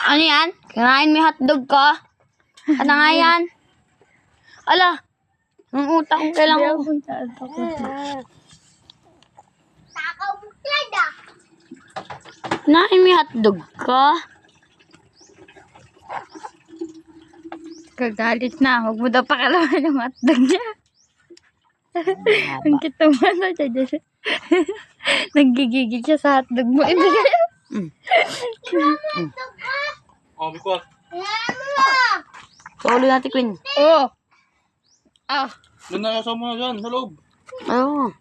Ano yan? Kinain mo yung hotdog ko? Ano nga yan? Ala, ang utak ko kailangan ko. Takaw mo klada. Kinain mo yung hotdog ko? Kagalit na. Huwag mo daw pakalaman yung hotdog niya. Ang kita mo na siya. Naggigigil siya sa hotdog mo. Oh, bikuat. Paulo natin, Queen. Oo. Ah. Doon na kasama mo na dyan, sa loob. Oo.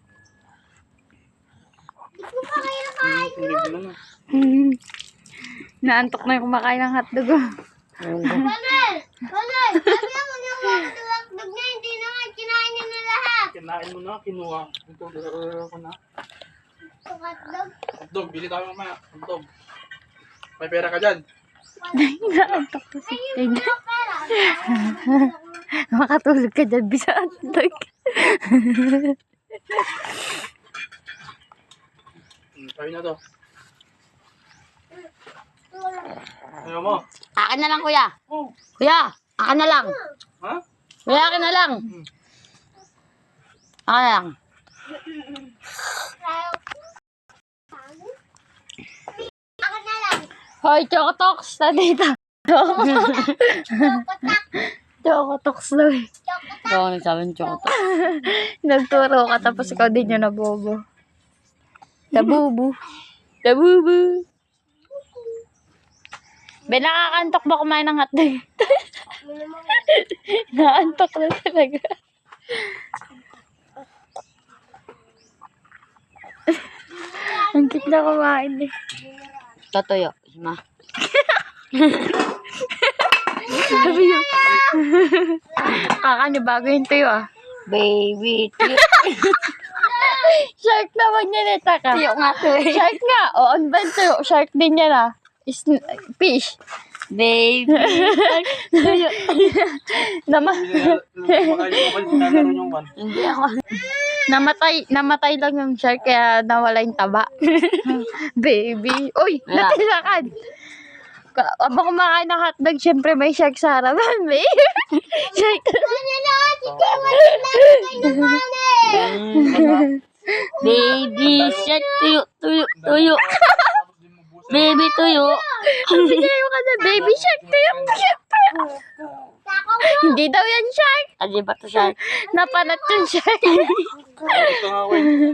Naantok na yung kumakain ng hotdog. Kanal! Kanal! Sabi ako na mga tulakdog na hindi na nga kinain niyo na lahat. Kinain mo na, kinuha. Ito, dala ko na. Hotdog. Hotdog, bili tayo mamaya. Hotdog. May pera ka dyan. Naantok to si Ted. Pera. Makatulog ka dyan, bisa hotdog. Tayo na to. Ayaw mo. Akin na lang, kuya. Oh. Kuya, akin na lang. Ha? Kuya, akin na lang. Akin na lang. Ako na lang. Hoy, Chocotox na dito. Chokotak. Chocotox na eh. Chokotak. Oo, nagsabi ng Chocotox. Nagturo ka tapos ikaw din yung nabobo. Nabubu. Nabubu. Be, nakakantok ba kumain ng hotdog? Naantok na talaga. Ang cute na kumain eh. Tatoyo, ma. Sabi niyo. Kaka niyo bago yung tuyo ah. Baby, tuyo. Shark naman yan eh, taka. Tuyo nga to eh. Shark nga. O, ano ba yung tuyo? Shark din yan ah. Fish. Baby. Tuyo. Hindi ako. Namatay lang yung shark kaya nawala yung taba. Baby. Uy, natilakan. Abang kumakain ng hotdog, syempre may shark sa harapan, baby. Shark. Baby shark, tuyo. Baby tuyo. Bigay mo ka na, baby shark, tuyo. Hindi daw yan shark. Hindi ba to shark? Napanat yung shark. Ito nga, wait.